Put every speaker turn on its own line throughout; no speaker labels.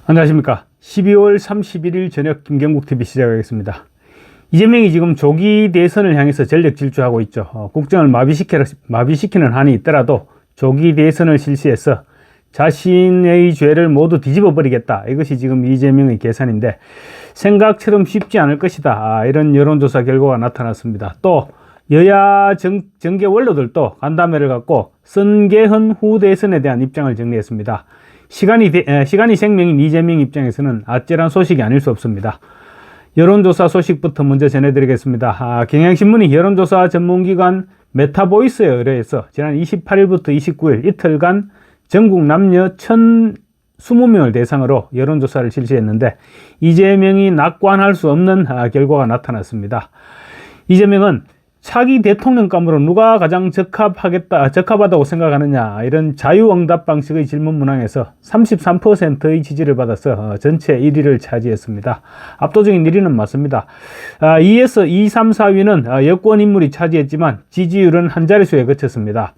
안녕하십니까. 12월 31일 저녁 김경국TV 시작하겠습니다. 이재명이 지금 조기 대선을 향해서 전력 질주하고 있죠. 국정을 마비시키는 한이 있더라도 조기 대선을 실시해서 자신의 죄를 모두 뒤집어 버리겠다. 이것이 지금 이재명의 계산인데 생각처럼 쉽지 않을 것이다. 이런 여론조사 결과가 나타났습니다. 또 여야 정계 원로들도 간담회를 갖고 선계헌 후 대선에 대한 입장을 정리했습니다. 시간이 생명인 이재명 입장에서는 아찔한 소식이 아닐 수 없습니다. 여론조사 소식부터 먼저 전해드리겠습니다. 경향신문이 여론조사 전문기관 메타보이스에 의뢰해서 지난 28일부터 29일 이틀간 전국 남녀 1,020명을 대상으로 여론조사를 실시했는데 이재명이 낙관할 수 없는 결과가 나타났습니다. 이재명은 차기 대통령감으로 누가 가장 적합하다고 생각하느냐, 이런 자유응답 방식의 질문 문항에서 33%의 지지를 받아서 전체 1위를 차지했습니다. 압도적인 1위는 맞습니다. 2에서 2, 3, 4위는 여권 인물이 차지했지만 지지율은 한 자릿수에 그쳤습니다.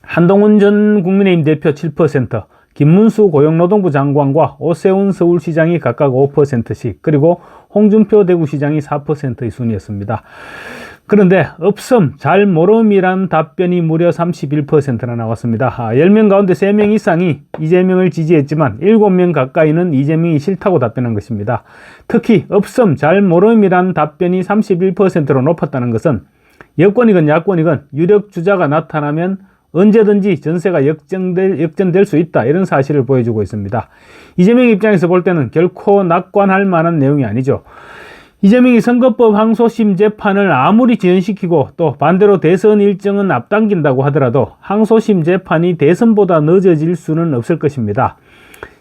한동훈 전 국민의힘 대표 7%, 김문수 고용노동부 장관과 오세훈 서울시장이 각각 5%씩, 그리고 홍준표 대구시장이 4%의 순이었습니다. 그런데 없음, 잘 모름이란 답변이 무려 31%나 나왔습니다. 10명 가운데 3명 이상이 이재명을 지지했지만 7명 가까이는 이재명이 싫다고 답변한 것입니다. 특히 없음, 잘 모름이란 답변이 31%로 높았다는 것은 여권이건 야권이건 유력 주자가 나타나면 언제든지 전세가 역전될 수 있다, 이런 사실을 보여주고 있습니다. 이재명 입장에서 볼 때는 결코 낙관할 만한 내용이 아니죠. 이재명이 선거법 항소심 재판을 아무리 지연시키고 또 반대로 대선 일정은 앞당긴다고 하더라도 항소심 재판이 대선보다 늦어질 수는 없을 것입니다.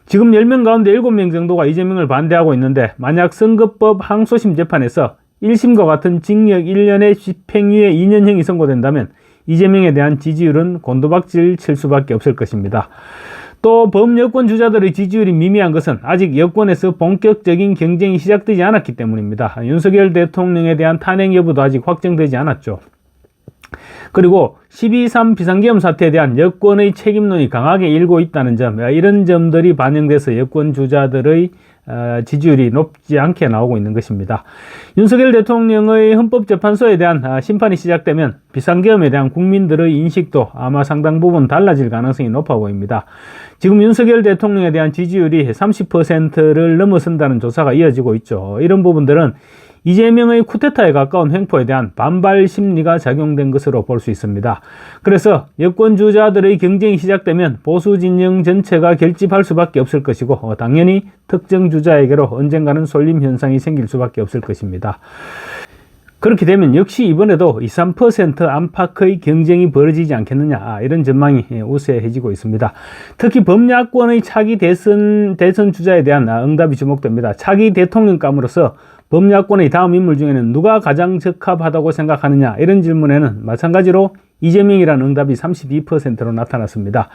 지금 10명 가운데 7명 정도가 이재명을 반대하고 있는데 만약 선거법 항소심 재판에서 1심과 같은 징역 1년에 집행유예 2년형이 선고된다면 이재명에 대한 지지율은 곤두박질 칠 수밖에 없을 것입니다. 또 범여권 주자들의 지지율이 미미한 것은 아직 여권에서 본격적인 경쟁이 시작되지 않았기 때문입니다. 윤석열 대통령에 대한 탄핵 여부도 아직 확정되지 않았죠. 그리고 12.3 비상계엄 사태에 대한 여권의 책임론이 강하게 일고 있다는 점, 이런 점들이 반영돼서 여권 주자들의 지지율이 높지 않게 나오고 있는 것입니다. 윤석열 대통령의 헌법재판소에 대한 심판이 시작되면 비상계엄에 대한 국민들의 인식도 아마 상당 부분 달라질 가능성이 높아 보입니다. 지금 윤석열 대통령에 대한 지지율이 30%를 넘어선다는 조사가 이어지고 있죠. 이런 부분들은 이재명의 쿠데타에 가까운 횡포에 대한 반발 심리가 작용된 것으로 볼 수 있습니다. 그래서 여권 주자들의 경쟁이 시작되면 보수 진영 전체가 결집할 수밖에 없을 것이고 당연히 특정 주자에게로 언젠가는 쏠림 현상이 생길 수밖에 없을 것입니다. 그렇게 되면 역시 이번에도 2, 3% 안팎의 경쟁이 벌어지지 않겠느냐, 이런 전망이 우세해지고 있습니다. 특히 범야권의 차기 대선 주자에 대한 응답이 주목됩니다. 차기 대통령감으로서 범야권의 다음 인물 중에는 누가 가장 적합하다고 생각하느냐, 이런 질문에는 마찬가지로 이재명이라는 응답이 32%로 나타났습니다.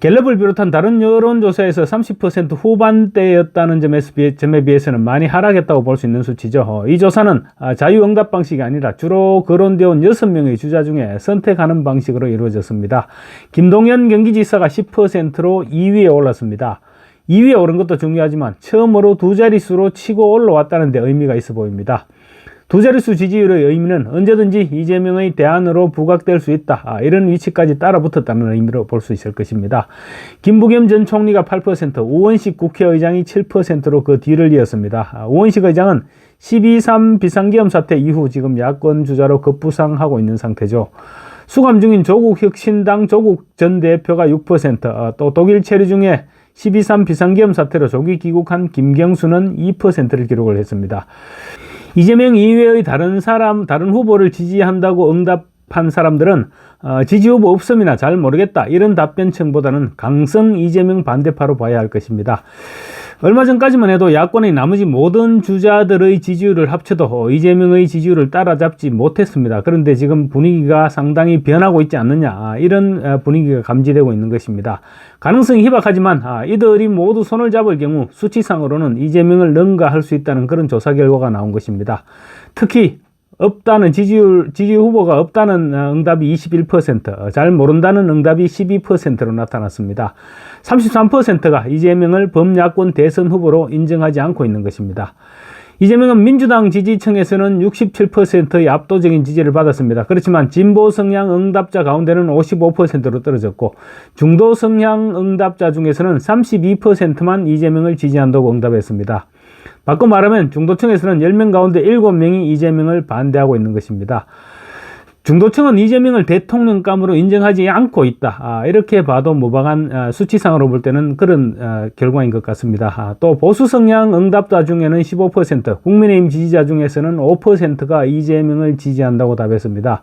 갤럽을 비롯한 다른 여론조사에서 30% 후반대였다는 점에 비해서는 많이 하락했다고 볼 수 있는 수치죠. 이 조사는 자유응답 방식이 아니라 주로 거론되어 온 6명의 주자 중에 선택하는 방식으로 이루어졌습니다. 김동연 경기지사가 10%로 2위에 올랐습니다. 2위에 오른 것도 중요하지만 처음으로 두 자릿수로 치고 올라왔다는 데 의미가 있어 보입니다. 두 자릿수 지지율의 의미는 언제든지 이재명의 대안으로 부각될 수 있다, 이런 위치까지 따라붙었다는 의미로 볼 수 있을 것입니다. 김부겸 전 총리가 8%, 우원식 국회의장이 7%로 그 뒤를 이었습니다. 우원식 의장은 12.3 비상계엄 사태 이후 지금 야권 주자로 급부상하고 있는 상태죠. 수감 중인 조국혁신당 조국 전 대표가 6%, 또 독일 체류 중에 12.3 비상계엄 사태로 조기 귀국한 김경수는 2%를 기록을 했습니다. 이재명 이외의 다른 후보를 지지한다고 응답한 사람들은 지지 후보 없음이나 잘 모르겠다, 이런 답변층보다는 강성 이재명 반대파로 봐야 할 것입니다. 얼마 전까지만 해도 야권의 나머지 모든 주자들의 지지율을 합쳐도 이재명의 지지율을 따라잡지 못했습니다. 그런데 지금 분위기가 상당히 변하고 있지 않느냐, 이런 분위기가 감지되고 있는 것입니다. 가능성이 희박하지만 이들이 모두 손을 잡을 경우 수치상으로는 이재명을 능가할 수 있다는 그런 조사 결과가 나온 것입니다. 특히 없다는 지지 후보가 없다는 응답이 21%, 잘 모른다는 응답이 12%로 나타났습니다. 33%가 이재명을 범야권 대선 후보로 인정하지 않고 있는 것입니다. 이재명은 민주당 지지층에서는 67%의 압도적인 지지를 받았습니다. 그렇지만 진보 성향 응답자 가운데는 55%로 떨어졌고 중도 성향 응답자 중에서는 32%만 이재명을 지지한다고 응답했습니다. 바꿔 말하면 중도층에서는 10명 가운데 7명이 이재명을 반대하고 있는 것입니다. 중도층은 이재명을 대통령감으로 인정하지 않고 있다. 이렇게 봐도 무방한 수치상으로 볼 때는 그런 결과인 것 같습니다. 또 보수 성향 응답자 중에는 15%, 국민의힘 지지자 중에서는 5%가 이재명을 지지한다고 답했습니다.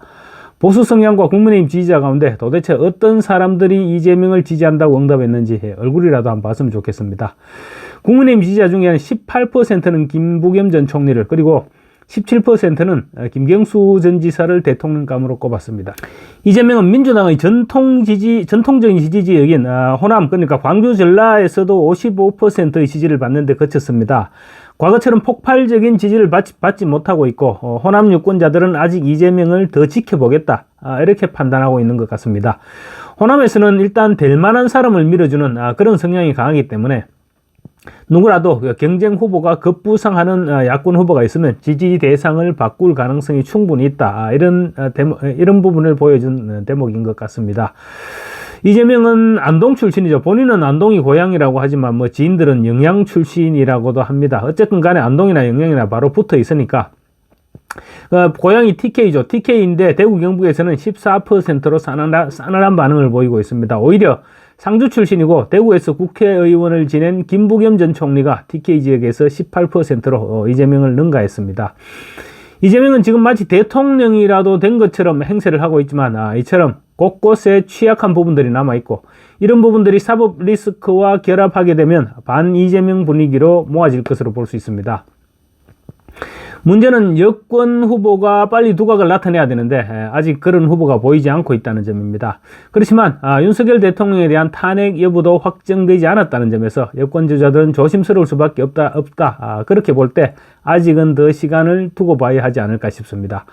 보수 성향과 국민의힘 지지자 가운데 도대체 어떤 사람들이 이재명을 지지한다고 응답했는지 얼굴이라도 한번 봤으면 좋겠습니다. 국민의힘 지지자 중에는 18%는 김부겸 전 총리를, 그리고 17%는 김경수 전 지사를 대통령감으로 꼽았습니다. 이재명은 민주당의 전통적인 지지 지역인 호남, 그러니까 광주 전라에서도 55%의 지지를 받는데 그쳤습니다. 과거처럼 폭발적인 지지를 받지 못하고 있고 호남 유권자들은 아직 이재명을 더 지켜보겠다, 이렇게 판단하고 있는 것 같습니다. 호남에서는 일단 될 만한 사람을 밀어주는 그런 성향이 강하기 때문에 누구라도 경쟁 후보가 급부상하는 야권 후보가 있으면 지지 대상을 바꿀 가능성이 충분히 있다, 이런 부분을 보여준 대목인 것 같습니다. 이재명은 안동 출신이죠. 본인은 안동이 고향이라고 하지만 지인들은 영양 출신이라고도 합니다. 어쨌든 간에 안동이나 영양이나 바로 붙어 있으니까 고향이 TK죠. TK인데 대구 경북에서는 14%로 싸늘한 반응을 보이고 있습니다. 오히려 상주 출신이고 대구에서 국회의원을 지낸 김부겸 전 총리가 TK 지역에서 18%로 이재명을 능가했습니다. 이재명은 지금 마치 대통령이라도 된 것처럼 행세를 하고 있지만 이처럼 곳곳에 취약한 부분들이 남아있고 이런 부분들이 사법 리스크와 결합하게 되면 반 이재명 분위기로 모아질 것으로 볼 수 있습니다. 문제는 여권 후보가 빨리 두각을 나타내야 되는데 아직 그런 후보가 보이지 않고 있다는 점입니다. 그렇지만 윤석열 대통령에 대한 탄핵 여부도 확정되지 않았다는 점에서 여권 주자들은 조심스러울 수밖에 없다. 그렇게 볼 때 아직은 더 시간을 두고 봐야 하지 않을까 싶습니다.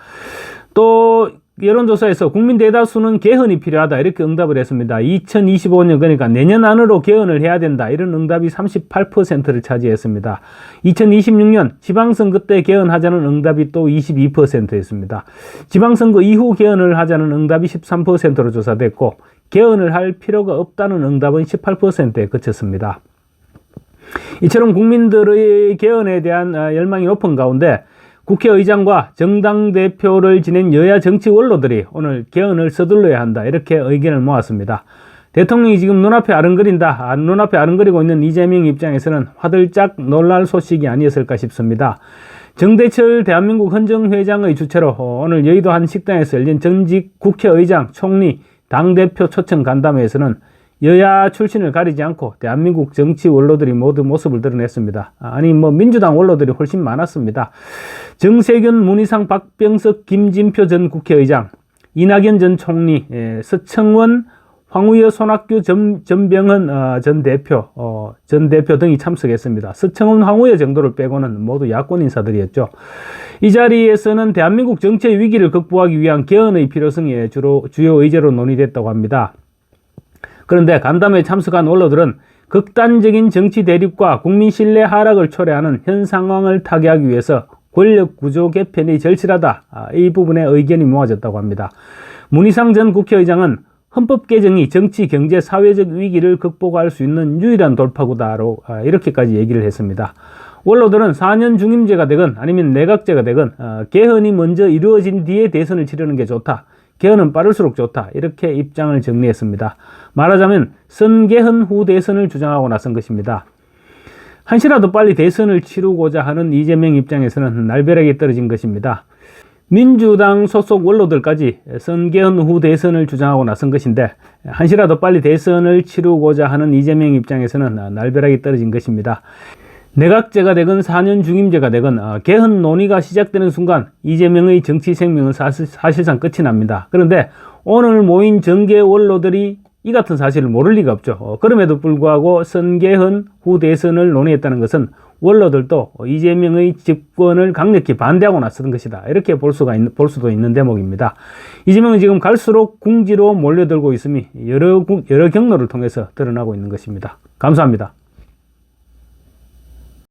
또 여론조사에서 국민 대다수는 개헌이 필요하다, 이렇게 응답을 했습니다. 2025년, 그러니까 내년 안으로 개헌을 해야 된다, 이런 응답이 38%를 차지했습니다. 2026년 지방선거 때 개헌하자는 응답이 또 22%였습니다. 지방선거 이후 개헌을 하자는 응답이 13%로 조사됐고 개헌을 할 필요가 없다는 응답은 18%에 그쳤습니다. 이처럼 국민들의 개헌에 대한 열망이 높은 가운데 국회의장과 정당 대표를 지낸 여야 정치 원로들이 오늘 개헌을 서둘러야 한다, 이렇게 의견을 모았습니다. 대통령이 지금 눈앞에 아른거리고 있는 이재명 입장에서는 화들짝 놀랄 소식이 아니었을까 싶습니다. 정대철 대한민국 헌정회장의 주최로 오늘 여의도 한 식당에서 열린 전직 국회의장, 총리, 당대표 초청 간담회에서는 여야 출신을 가리지 않고 대한민국 정치 원로들이 모두 모습을 드러냈습니다. 민주당 원로들이 훨씬 많았습니다. 정세균, 문희상, 박병석, 김진표 전 국회의장, 이낙연 전 총리, 서청원, 황우여, 손학규, 전병헌 전 대표 등이 참석했습니다. 서청원, 황우여 정도를 빼고는 모두 야권 인사들이었죠. 이 자리에서는 대한민국 정치의 위기를 극복하기 위한 개헌의 필요성이 주요 의제로 논의됐다고 합니다. 그런데 간담회에 참석한 원로들은 극단적인 정치 대립과 국민 신뢰 하락을 초래하는 현 상황을 타개하기 위해서 권력 구조 개편이 절실하다, 이 부분에 의견이 모아졌다고 합니다. 문희상 전 국회의장은 헌법 개정이 정치, 경제, 사회적 위기를 극복할 수 있는 유일한 돌파구다로 이렇게까지 얘기를 했습니다. 원로들은 4년 중임제가 되건 아니면 내각제가 되건 개헌이 먼저 이루어진 뒤에 대선을 치르는 게 좋다, 개헌은 빠를수록 좋다, 이렇게 입장을 정리했습니다. 말하자면 선개헌 후 대선을 주장하고 나선 것입니다. 한시라도 빨리 대선을 치르고자 하는 이재명 입장에서는 날벼락이 떨어진 것입니다. 민주당 소속 원로들까지 선개헌 후 대선을 주장하고 나선 것인데 한시라도 빨리 대선을 치르고자 하는 이재명 입장에서는 날벼락이 떨어진 것입니다. 내각제가 되건 4년 중임제가 되건 개헌 논의가 시작되는 순간 이재명의 정치 생명은 사실상 끝이 납니다. 그런데 오늘 모인 정계 원로들이 이 같은 사실을 모를 리가 없죠. 그럼에도 불구하고 선개헌 후 대선을 논의했다는 것은 원로들도 이재명의 집권을 강력히 반대하고 나서던 것이다. 이렇게 볼 수도 있는 대목입니다. 이재명은 지금 갈수록 궁지로 몰려들고 있음이 여러 경로를 통해서 드러나고 있는 것입니다. 감사합니다.